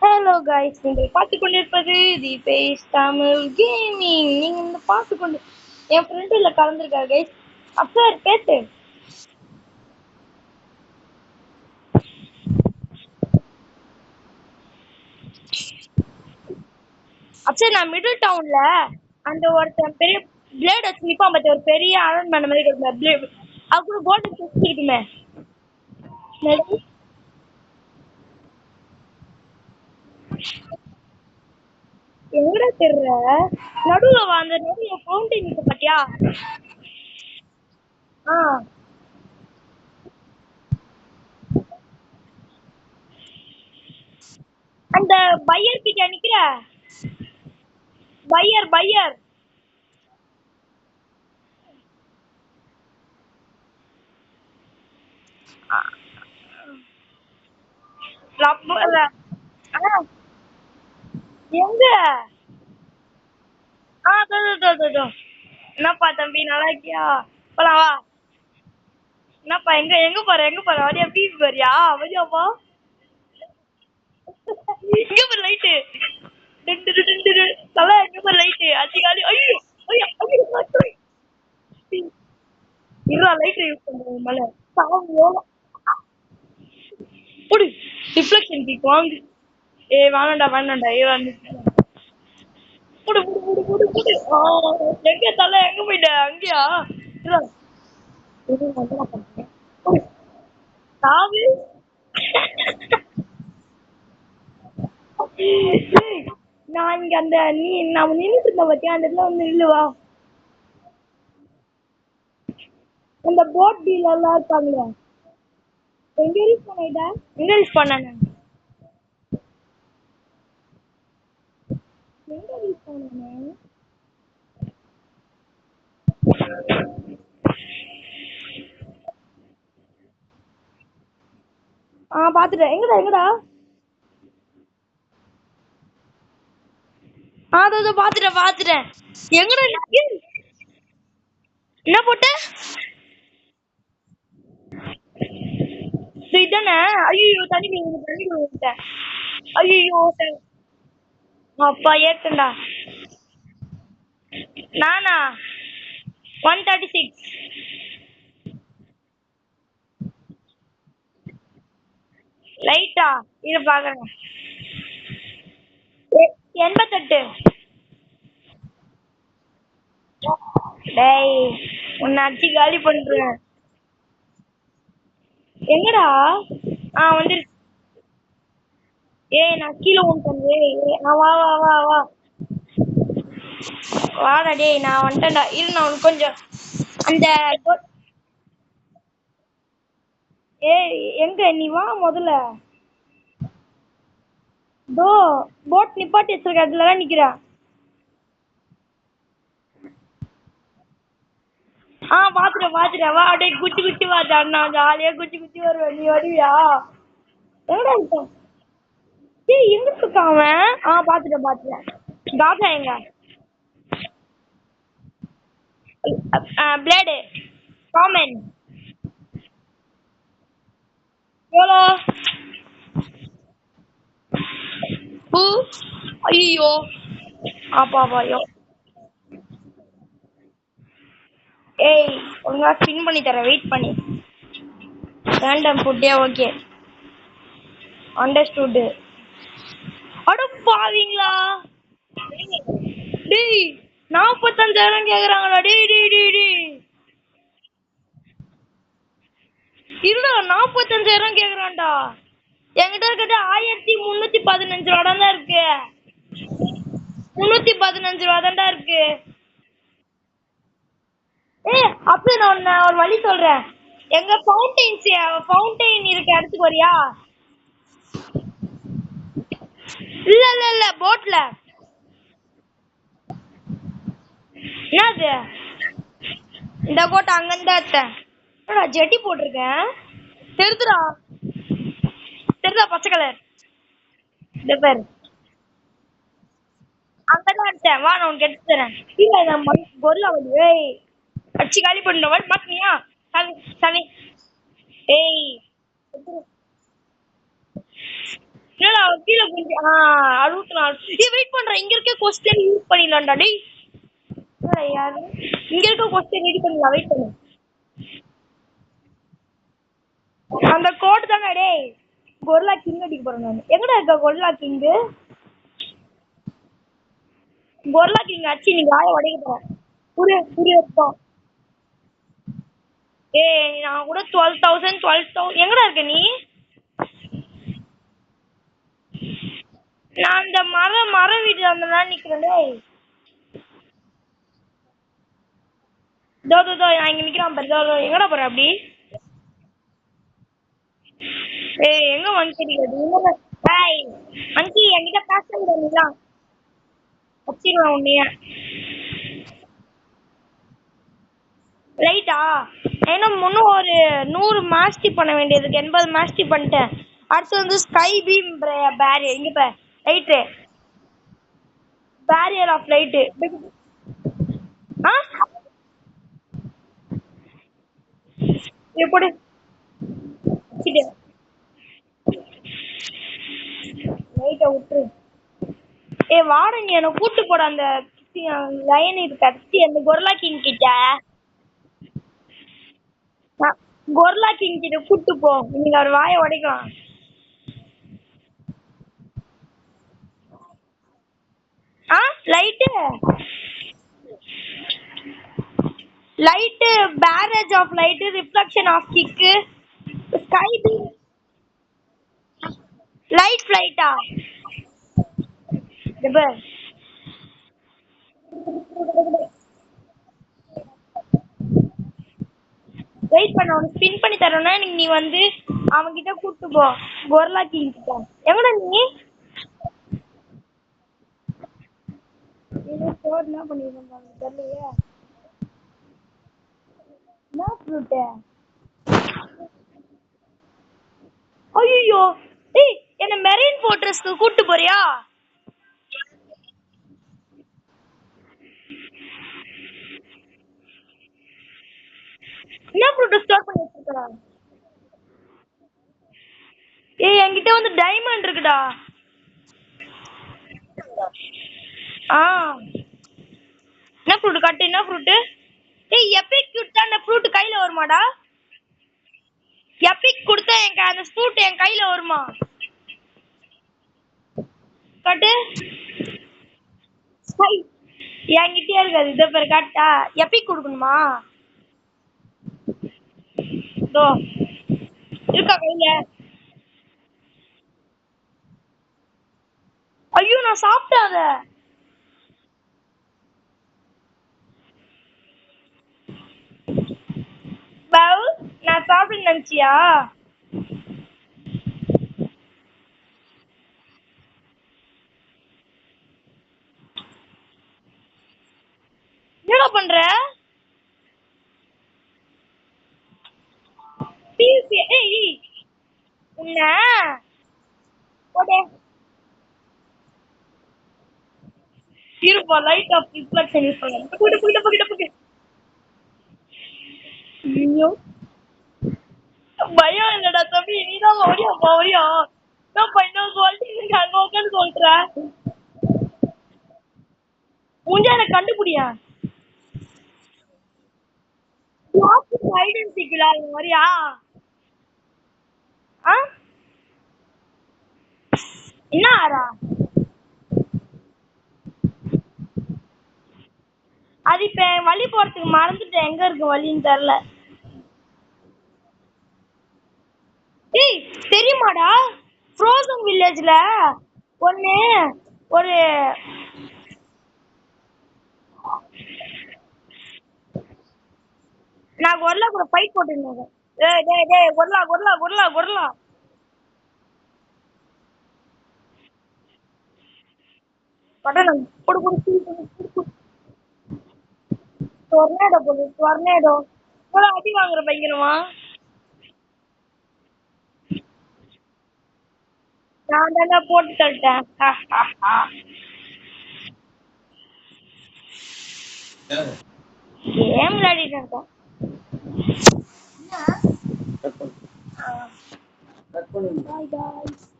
Hello guys, நீங்கள் பார்த்து கொண்டிருப்பது தி பேஸ் தமிழ் கேமிங். நீங்க இந்த பார்த்து கொண்டு என் ஃப்ரெண்டு இல்லை கலந்துருக்காரு கைஸ். அப்சர் பேசு. அப்சர், நான் மிடில் டவுன்ல அந்த ஒருத்தன் பெரிய பிளேட் வச்சு நிப்பான் பார்த்து, ஒரு பெரிய அயர்ன் பண்ண மாதிரி இருக்கும் பிளேட். அது கோல்டன் செஸ்ட் இருக்குமே. எங்கடா தெரியல, நடுவுல அந்த நடுவுல ஃபவுண்டைன் இருக்கு பாத்தியா? அந்த பையர் கிட்ட நிக்கிற பையர் எங்க? என்னப்பா தம்பி, நல்லா இருக்கியா? போலாம் வா. என்னப்பா, எங்க எங்க போற வரியா? பீச் வரியா? வரியாப்பா? எங்க போற லைட்டு? தலை எங்க போற லைட்டு? அதிகாலி. ஐயோ ஐயோ ஐயோ, இருடா லைட் யூஸ் பண்றேன் மேல. சாமியோ புடி. ரிஃப்ளெக்ஷன் கீக் வாங்கு. வேணாண்டா புடு புடு புடு புடு புடு. எங்க தலை, எங்க போயிட்ட? அங்கயா? இருடா. சாவு. நான் இங்க அந்த நம்ம நின்றுட்டு இருந்த பத்தியா, அந்த இடத்துல வந்து இல்லவா? அந்த போட் டீலர் எல்லாம் இருப்பாங்களே. எங்க ரீச் பண்ணிட்ட? எங்க ரீச் பண்ண? எங்க ரீச் பண்ண? பாத்துட்டேன். எங்கடா? அதோ பாத்துட்டேன். எங்கடா நிக்கு? என்ன போட்ட? இதானே? ஐயோ, தண்ணி விழுந்துட்டேன். ஐயோ, அப்பா ஏத்தண்டா. நானா 136. லைட்டா இது பாக்குறேன். 88. டேய், உன்னை அடிச்சு காலி பண்றேன். எங்கடா? வந்துரு. ஏய், நான் கீழே வந்துட்டேன். வா வா வா வா. வாடா டேய், நான் வந்துட்டேன்டா. இரு, நான் உனக்கு கொஞ்சம் அந்த ஏய், எங்க நீ வா முதல்ல. தோ போட் நிப்பாட்டி வச்சிருக்க இடத்துல தான் நிக்கிறேன். பாத்துட்டேன் வா. அப்படியே குச்சி வாடா. நான் ஜாலியா குச்சி வருவேன். நீ வருவியா? எங்கடா இருக்க? ஏய், எங்க இருக்கான் அவன்? பாத்துட்டேன். காஜா எங்க? பிளேடு காமன் எவ்வளோ? பூ. ஐயோ ஆப்பாப்பாயோ. ஏய், ஒழுங்கா ஸ்பின் பண்ணி தரேன், வெயிட் பண்ணி. ரேண்டம் ஃபுட்டே ஓகே. அண்டர்ஸ்டுட். அட பாவீங்களா? டேய், 45,000 கேக்குறாங்களா? டேய் இருடா, 45,000 கேக்குறான்டா. என்கிட்ட இருக்கிறது 1315 ரூபா தான் இருக்கு. 315 ரூபா தான்டா இருக்கு. அப்ப நான் ஒரு வழி சொல்றேன். எங்க ஃபவுண்டைன் இருக்க இடத்துக்கு வரியா? இல்ல போட்ல. என்னது? இந்த கோட்டை அங்கிருந்தா எடுத்தேன். ஜெட்டி போட்டிருக்கேன். தெரியுதா பச்சை கலர்? இந்த பேர் அங்கதான் எடுத்தேன். வா, நான் உனக்கு எடுத்து தரேன். இல்ல, நான் பொருளா வந்து அடிச்சு காலி பண்ணுவேன். மாட்டினியா? சரி. ஏய், என்னடா கீழே குஞ்சு 64. வெயிட் பண்றேன், இங்க இருக்க கொஸ்டின் யூஸ் பண்ணிடலாம்டா டேய். என்னடா யாரு இங்க இருக்க கொஸ்டின் ரெடி பண்ணலாம், வெயிட் பண்ணு. அந்த கோட் தானே டேய். கொர்லா கிங் அடிக்க போறேன் நான். எங்கடா இருக்க கொர்லா கிங்? கொர்லா கிங் அடிச்சு நீ வாயை உடைக்க போற. புரிய புரிய இருக்கும். ஏய் நான் கூட 12,000 எங்கடா இருக்க நீ? நான் அந்த மர வீட்டுல அந்த நான் நிக்கிறேன் டேய். தோ தோ தோ நான் இங்க நிக்கிறான் பாரு. தோ எங்கடா போற அப்படி? ஏய் எங்க வந்து டேய் அங்கி என்கிட்ட பேச முடியல. வச்சிருவேன் உன்னைய. ரைட்டா? ஏன்னா முன்னும் ஒரு 100 மாஸ்டி பண்ண வேண்டியதுக்கு 80 மாஸ்டி பண்ணிட்டேன். அடுத்து வந்து ஸ்கை பீம் பேரியர் இங்க பாரு. ரைட்டு. Barrier of light. ஆ எப்படி லைட்டை விட்டுரு. ஏ வாடா நீ என்ன கூட்டு போட அந்த லைன் இது கத்தி அந்த கொர்லா கிங் கிட்ட. கொர்லா கிங் கிட்ட கூட்டு போ, நீங்க அவர் வாயை உடைக்கலாம். ஆ light light barrage of light reflection of kick sky beam light ஃப்ளைட்டா? வெயிட் பண்ண அவனுக்கு ஸ்பின் பண்ணி தரோன்னா நீ வந்து அவன்கிட்ட கூட்டு போ. கொர்லா கிங் கிட்ட. எங்கடா நீ? என்ன பண்ணிருந்தாங்க தெரியலையே. என்ன ஃப்ரூட்டு? ஐயோ ஏய் என்ன மெரைன் ஃபோர்ட்ரஸ்க்கு கூட்டு போறியா? என்ன ஃப்ரூட் ஸ்டோர் பண்ணி வச்சிருக்கா? ஏய் என்கிட்ட வந்து டைமண்ட் இருக்குடா. ஆ என்ன ஃப்ரூட் காட்டு, என்ன ஃப்ரூட்? ஏய் எபிக் கொடுத்தா அந்த ஃப்ரூட் கையில வருமாடா? எபிக் கொடுத்தா அந்த ஃப்ரூட் என் கையில வருமா? காட்டு. என்கிட்டயே இருக்காது. இதை பேர் காட்டா. எபிக் கொடுக்கணுமா? இதோ இருக்கா கையில? ஐயோ நான் சாப்பிட்டேன் அத. பாவ் நான் சாப்பிட நினைச்சியா? என்னடா பண்ற? ஏய் உன்ன போடே. இருப்பா லைட் ஆஃப் ரிஃப்ளெக்ஷன் யூஸ் பண்ணேன். போயிட்டு போயிட்டு போயிட்டு போயிட்டு. ஐயோ பயம் இல்லடா தம்பி, நீதான் ஓடியா ஓடியா. நான் இன்னொரு குவாலிட்டி அங்க உட்காந்து சொல்ற. முடிஞ்சா எனக்கு கண்டுபிடியா. ஹைட் அண்ட் சீக் விளையாடுற மாதிரியா? ஆ என்ன ஆறா? அது இப்ப வழி போறதுக்கு மறந்துட்டேன், எங்க இருக்கு வழின்னு தெரியல. ஏய் தெரியுமாடா ஃப்ரோசன் வில்லேஜ்ல ஒண்ணு ஒரு நான் கொர்லா கூட ஃபைட் போட்டுருந்தேன். டேய் டேய் டேய் கொர்லா கொர்லா கொர்லா கொர்லா. பட்டணம் போடு போடு டொர்னேடோ போடு டொர்னேடோ. இவ்வளோ அடி வாங்குற பயங்கரமா. நான் தானே போட்டு தள்ளிட்டேன். கேம் விளையாடிட்டு இருக்கோம். Bye guys.